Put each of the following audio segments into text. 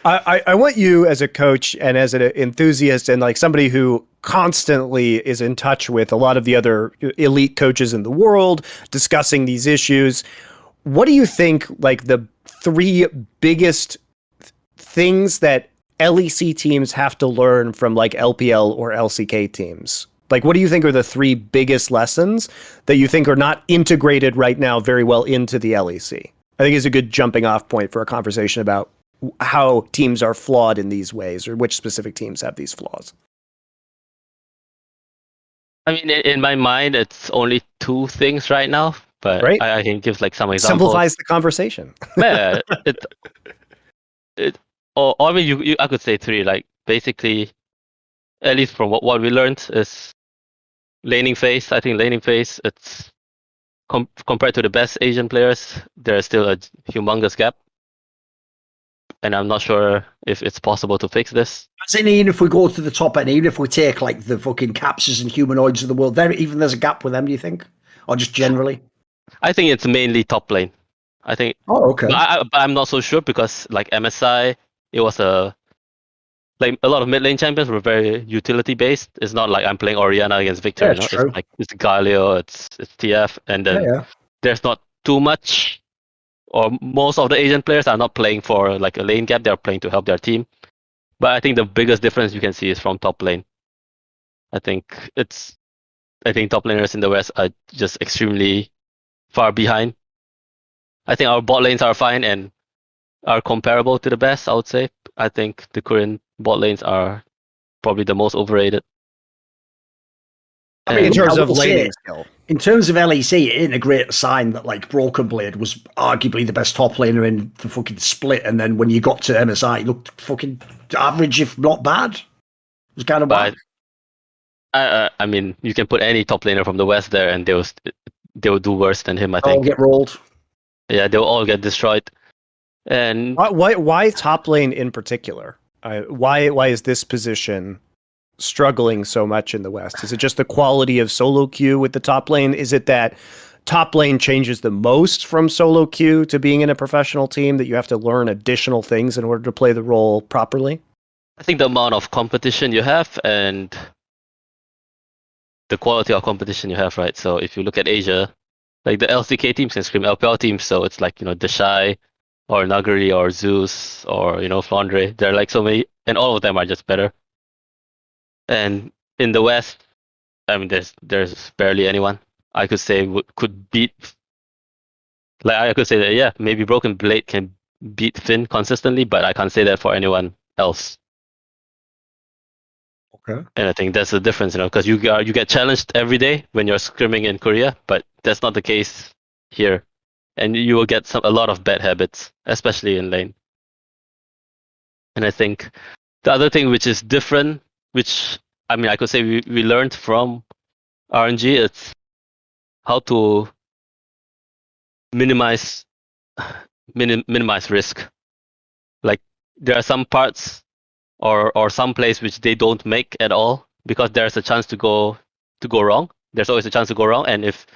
I want you as a coach and as an enthusiast and like somebody who constantly is in touch with a lot of the other elite coaches in the world discussing these issues. What do you think like the three biggest things that LEC teams have to learn from like LPL or LCK teams? Like, what do you think are the three biggest lessons that you think are not integrated right now very well into the LEC? I think it's a good jumping off point for a conversation about how teams are flawed in these ways or which specific teams have these flaws. I mean, in my mind, it's only two things right now, but Right? I can give like some examples. Simplifies the conversation. Yeah, or I mean, I could say three. Like basically, at least from what we learned is laning phase. I think laning phase, it's compared to the best Asian players, there is still a humongous gap, and I'm not sure if it's possible to fix this. As in, even if we go to the top end, even if we take like the fucking capses and humanoids of the world, there's a gap with them. Do you think, or just generally? I think it's mainly top lane. I think. Oh, okay. But I'm not so sure because like MSI, it was like a lot of mid lane champions were very utility based. It's not like I'm playing Orianna against Victor. Yeah, You know? true. It's like it's Galio, it's TF, and then there's not too much, or most of the Asian players are not playing for like a lane gap. They're playing to help their team. But I think the biggest difference you can see is from top lane. I think top laners in the West are just extremely far behind. I think our bot lanes are fine and are comparable to the best, I would say. I think the current bot lanes are probably the most overrated. I mean, in terms of laning skill. In terms of LEC, it ain't a great sign that like Broken Blade was arguably the best top laner in the fucking split, and then when you got to MSI, he looked fucking average, if not bad. It was kind of bad. I mean, you can put any top laner from the West there, and they will do worse than him. I think. All get rolled. Yeah, they'll all get destroyed. And why top lane in particular? Why is this position struggling so much in the West? Is it just the quality of solo queue with the top lane? Is it that top lane changes the most from solo queue to being in a professional team, that you have to learn additional things in order to play the role properly? I think the amount of competition you have and the quality of competition you have, right? So if you look at Asia, like the LCK teams can scream LPL teams, so it's like, Deshai or Nagari or Zeus or, Flandre. There are like so many, and all of them are just better. And in the West, I mean, there's barely anyone I could say could beat. Like I could say that, yeah, maybe Broken Blade can beat Finn consistently, but I can't say that for anyone else. Okay. And I think that's the difference, because you get challenged every day when you're scrimming in Korea, but that's not the case here, and you will get a lot of bad habits, especially in lane. And I think the other thing which is different, which I mean I could say we learned from RNG, it's how to minimize risk. Like there are some parts or some plays which they don't make at all because there's a chance to go wrong. There's always a chance to go wrong, and if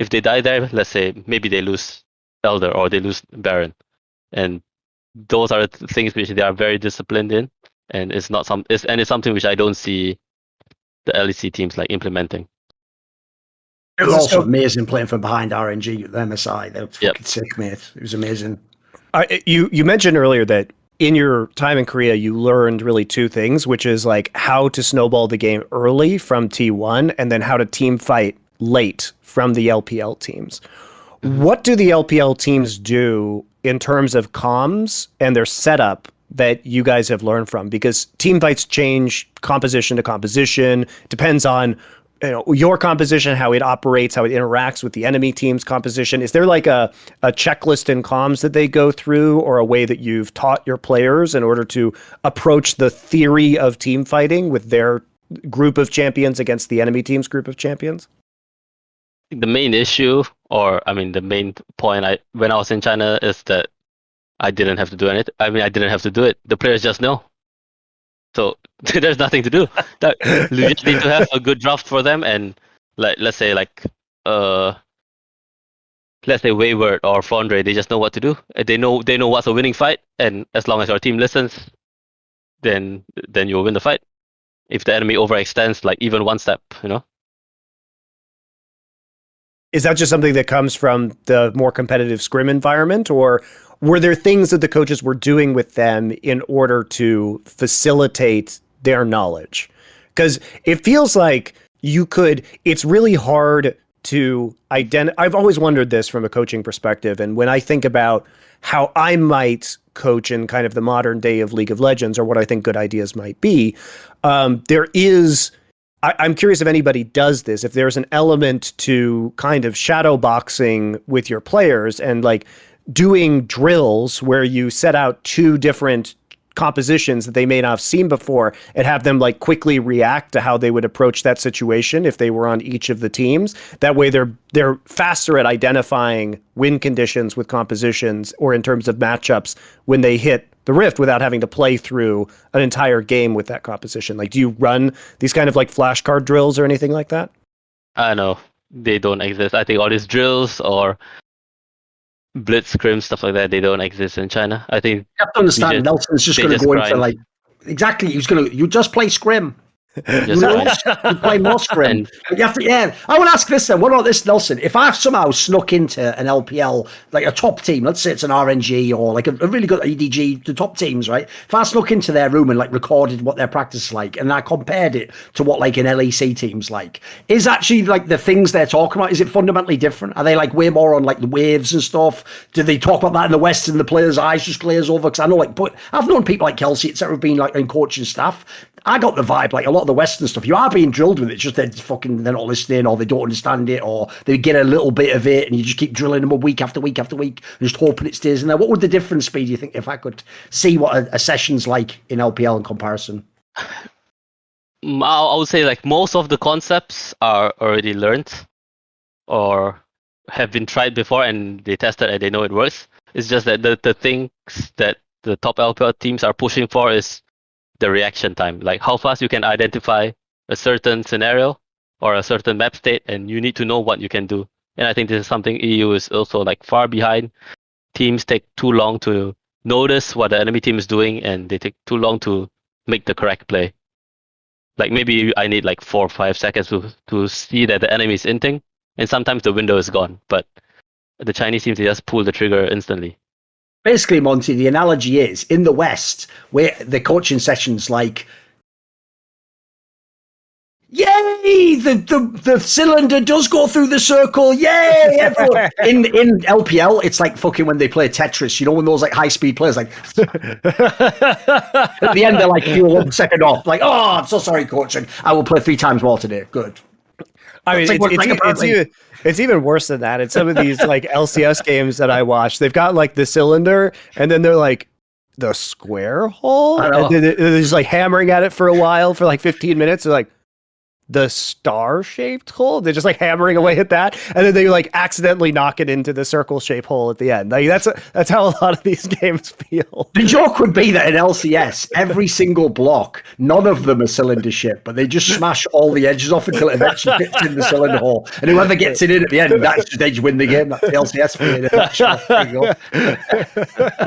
they die there, let's say maybe they lose Elder or they lose Baron, and those are the things which they are very disciplined in, and it's something which I don't see the LEC teams like implementing. It was also amazing playing from behind RNG at the MSI. They were fucking sick, mate. It was amazing. You mentioned earlier that in your time in Korea, you learned really two things, which is like how to snowball the game early from T1 and then how to team fight late from the LPL teams. Mm-hmm. What do the LPL teams do in terms of comms and their setup that you guys have learned from? Because team fights change composition to composition, depends on your composition, how it operates, how it interacts with the enemy team's composition. Is there like a checklist in comms that they go through, or a way that you've taught your players in order to approach the theory of team fighting with their group of champions against the enemy team's group of champions? The main issue, the main point when I was in China is that I didn't have to do anything. I didn't have to do it. The players just know. So there's nothing to do. You just need to have a good draft for them, and let's say let's say Wayward or Fondre, they just know what to do. They know what's a winning fight, and as long as your team listens, then you'll win the fight. If the enemy overextends, like even one step, Is that just something that comes from the more competitive scrim environment, or were there things that the coaches were doing with them in order to facilitate their knowledge? Because it feels like it's really hard to identify. I've always wondered this from a coaching perspective. And when I think about how I might coach in kind of the modern day of League of Legends, or what I think good ideas might be, I'm curious if anybody does this, if there's an element to kind of shadow boxing with your players and like doing drills where you set out two different compositions that they may not have seen before and have them like quickly react to how they would approach that situation if they were on each of the teams. That way they're faster at identifying win conditions with compositions or in terms of matchups when they hit the Rift without having to play through an entire game with that composition. Like, do you run these kind of like flashcard drills or anything like that? No, they don't exist. I think all these drills or blitz scrim, stuff like that, they don't exist in China. I think you have to understand Nelson's just going to go into like exactly. You just play scrim. You play more scrim. You have to, I want to ask this then. What about this, Nelson? If I've somehow snuck into an LPL, like a top team, let's say it's an RNG or like a really good EDG, the top teams, right? If I snuck into their room and like recorded what their practice is like, and I compared it to what like an LEC team's like, is actually like the things they're talking about, is it fundamentally different? Are they like way more on like the waves and stuff? Do they talk about that in the West and the players' eyes just glaze over? Because I know like, but I've known people like Kelsey, etc., have been like in coaching staff. I got the vibe, like a lot of the Western stuff, you are being drilled with it, it's just they're not listening, or they don't understand it, or they get a little bit of it, and you just keep drilling them week after week after week, and just hoping it stays in there. What would the difference be, do you think, if I could see what a session's like in LPL in comparison? I would say like most of the concepts are already learned, or have been tried before, and they tested and they know it works. It's just that the things that the top LPL teams are pushing for is the reaction time, like how fast you can identify a certain scenario or a certain map state, and you need to know what you can do. And I think this is something EU is also like far behind. Teams take too long to notice what the enemy team is doing, and they take too long to make the correct play. Like maybe I need like 4 or 5 seconds to see that the enemy is inting, and sometimes the window is gone. But the Chinese teams, they just pull the trigger instantly. Basically, Monty, the analogy is in the West, where the coaching sessions like, yay, the cylinder does go through the circle, yay, everyone. in LPL, it's like fucking when they play Tetris, when those like high speed players like at the end they're like, you're 1 second off, like, oh, I'm so sorry, coach, and I will play 3 times more today. Good. I mean, it's even worse than that. In some of these like LCS games that I watch, they've got like the cylinder, and then they're like the square hole, and they're just like hammering at it for a while for like 15 minutes. They're like the star-shaped hole. They're just like hammering away at that, and then they like accidentally knock it into the circle-shaped hole at the end. Like that's how a lot of these games feel. The joke would be that in LCS, every single block, none of them are cylinder shaped, but they just smash all the edges off until it eventually fits in the cylinder hole, and whoever gets it in at the end, they just win the game. That's the LCS for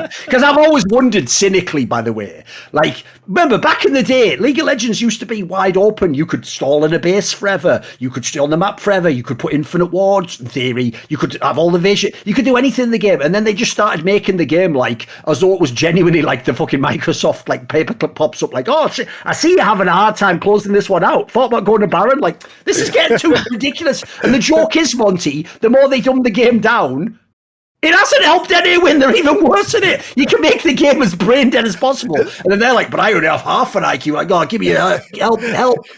you. Because I've always wondered cynically, by the way, like remember back in the day, League of Legends used to be wide open. You could stall in a base forever, you could stay on the map forever, you could put infinite wards in theory, you could have all the vision, you could do anything in the game, and then they just started making the game like as though it was genuinely like the fucking Microsoft like paperclip pops up like, oh shit, I see you're having a hard time closing this one out, thought about going to Baron, like this is getting too ridiculous. And the joke is, Monty, the more they dumb the game down, it hasn't helped anyone. They're even worse at it. You can make the game as brain dead as possible. And then they're like, but I only have half an IQ. Like, oh, give me help.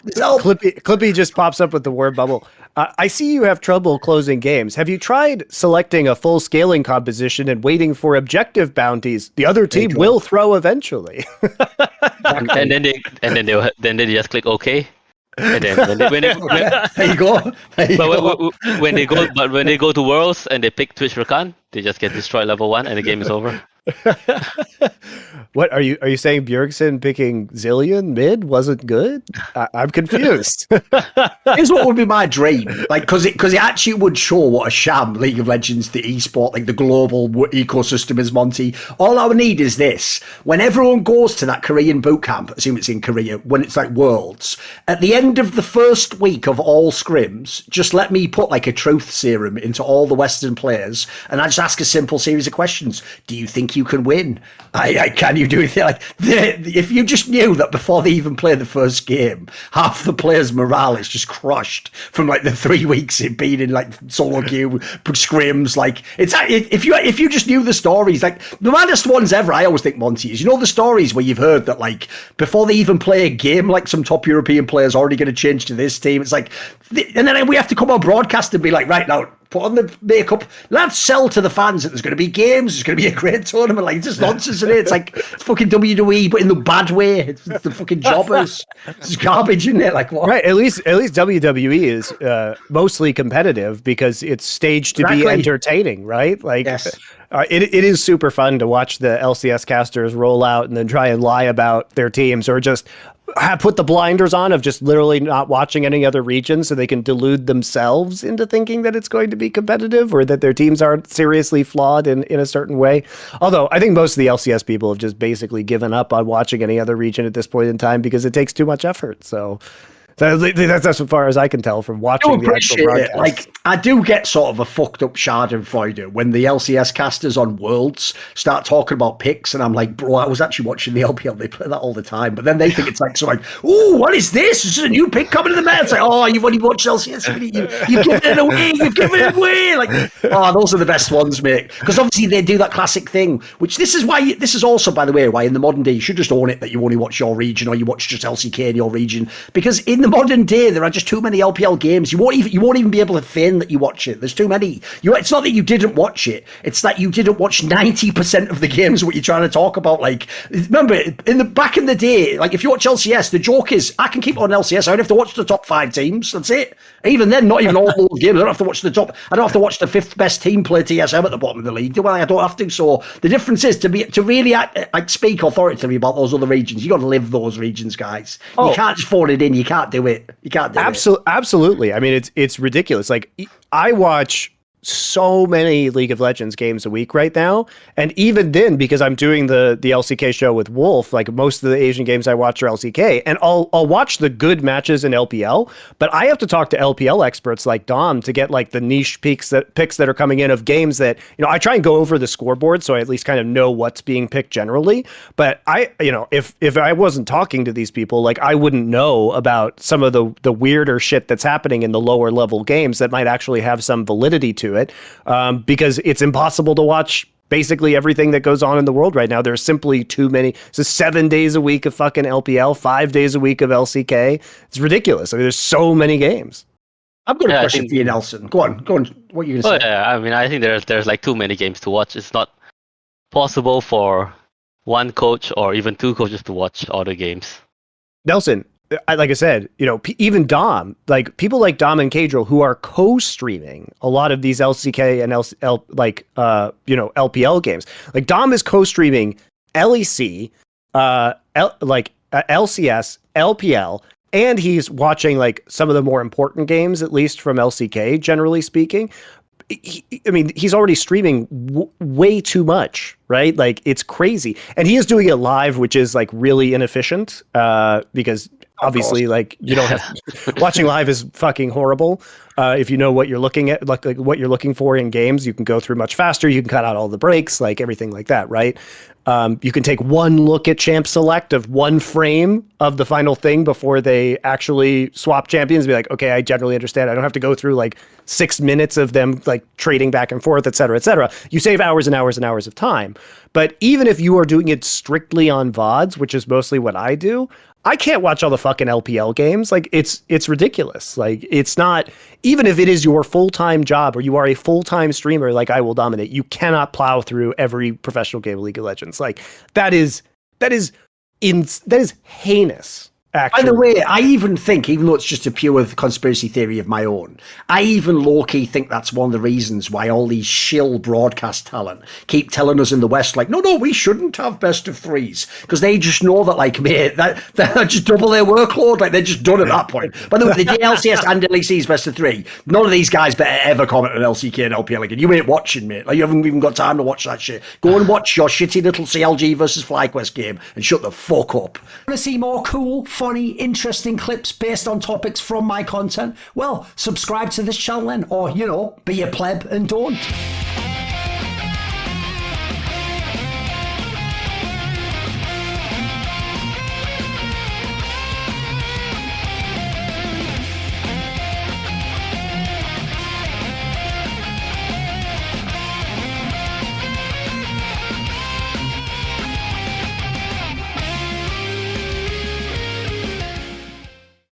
Clippy just pops up with the word bubble. I see you have trouble closing games. Have you tried selecting a full scaling composition and waiting for objective bounties? The other team will throw eventually. and then they just click OK. And then when they there you go. When they go to Worlds and they pick Twitch Rakan, they just get destroyed level 1 and the game is over. What are you saying? Bjergsen picking Zillion mid wasn't good? I'm confused. Here's what would be my dream, like, because it actually would show what a sham League of Legends, the esport, like the global ecosystem is. Monty, all I would need is this: when everyone goes to that Korean boot camp, assume it's in Korea, when it's like Worlds, at the end of the first week of all scrims, just let me put like a truth serum into all the Western players, and I just ask a simple series of questions. Do you think you can win? Can you do it? Like, if you just knew that before they even play the first game, half the players' morale is just crushed from like the 3 weeks it been in like solo queue scrims. Like, it's if you just knew the stories, like the maddest ones ever, I always think, Monty, is, you know, the stories where you've heard that like before they even play a game, like some top European player's already going to change to this team. It's like, and then we have to come on broadcast and be like, right now, put on the makeup. Let's sell to the fans that there's going to be games. There's going to be a great tournament. Like, it's just nonsense, isn't it? It's like it's fucking WWE, but in the bad way. It's the fucking jobbers. It's garbage, isn't it? Like, what? Right. At least WWE is mostly competitive because it's staged to be entertaining, right? Like, yes. It is super fun to watch the LCS casters roll out and then try and lie about their teams, or just put the blinders on of just literally not watching any other region so they can delude themselves into thinking that it's going to be competitive or that their teams aren't seriously flawed in a certain way. Although I think most of the LCS people have just basically given up on watching any other region at this point in time because it takes too much effort. So that's as far as I can tell from watching the actual broadcast. Like, I do get sort of a fucked up schadenfreude when the LCS casters on Worlds start talking about picks, and I'm like, bro, I was actually watching the LPL. They play that all the time, but then they think it's like, so like, oh, what is this? This is a new pick coming to the meta. It's like, oh, you've only watched LCS. You've given it away. You've given it away. Like, oh, those are the best ones, mate. Because obviously they do that classic thing, which this is also, by the way, why in the modern day you should just own it that you only watch your region, or you watch just LCK in your region, because in the modern day there are just too many LPL games. You won't even be able to feign that you watch it. There's too many. It's not that you didn't watch it, it's that you didn't watch 90% of the games what you're trying to talk about. Like, remember back in the day, like if you watch LCS, the joke is I can keep it on LCS. I don't have to watch the top 5 teams. That's it. Even then, not even all those games. I don't have to watch I don't have to watch the 5th best team play TSM at the bottom of the league. Well, I don't have to. So the difference is to really speak authoritatively about those other regions, you got to live those regions, guys. You can't just phone it in. You can't do it. You can't do it. Absolutely. I mean, it's ridiculous. Like, I watch so many League of Legends games a week right now, and even then, because I'm doing the LCK show with Wolf, like most of the Asian games I watch are LCK, and I'll watch the good matches in LPL, but I have to talk to LPL experts like Dom to get like the niche picks that are coming in of games that, you know, I try and go over the scoreboard so I at least kind of know what's being picked generally. But if I wasn't talking to these people, like, I wouldn't know about some of the weirder shit that's happening in the lower level games that might actually have some validity to it, because it's impossible to watch basically everything that goes on in the world right now. There's simply too many. So 7 days a week of fucking LPL, 5 days a week of LCK. It's ridiculous. I mean, there's so many games. I've got a question for you, Nelson. Go on. What are you going to say? Yeah, I mean, I think there's like too many games to watch. It's not possible for one coach or even two coaches to watch all the games. Nelson, like I said, you know, even Dom, like people like Dom and Kadril who are co-streaming a lot of these LCK and LPL games. Like, Dom is co-streaming LEC, LCS, LPL, and he's watching like some of the more important games, at least from LCK, generally speaking. He's already streaming way too much, right? Like, it's crazy. And he is doing it live, which is like really inefficient, because obviously, like, you don't have watching live is fucking horrible. If you know what you're looking at, like what you're looking for in games, you can go through much faster. You can cut out all the breaks, like everything like that, right? You can take one look at champ select of one frame of the final thing before they actually swap champions and be like, okay, I generally understand. I don't have to go through like 6 minutes of them like trading back and forth, et cetera, et cetera. You save hours and hours and hours of time. But even if you are doing it strictly on VODs, which is mostly what I do, I can't watch all the fucking LPL games. Like, it's ridiculous. Like, it's not, even if it is your full-time job or you are a full-time streamer like I Will Dominate, you cannot plow through every professional game of League of Legends. Like, that is heinous actually. By the way, I even think, even though it's just a pure conspiracy theory of my own, I even low-key think that's one of the reasons why all these shill broadcast talent keep telling us in the West, like, no, we shouldn't have best of threes. Because they just know that, like, mate, they're just double their workload. Like, they're just done at that point. By the way, the LCS and LEC's best of three, none of these guys better ever comment on LCK and LPL again. You ain't watching, mate. Like, you haven't even got time to watch that shit. Go and watch your shitty little CLG versus FlyQuest game and shut the fuck up. Want to see more cool, funny, interesting clips based on topics from my content? Well, subscribe to this channel then, or, be a pleb and don't.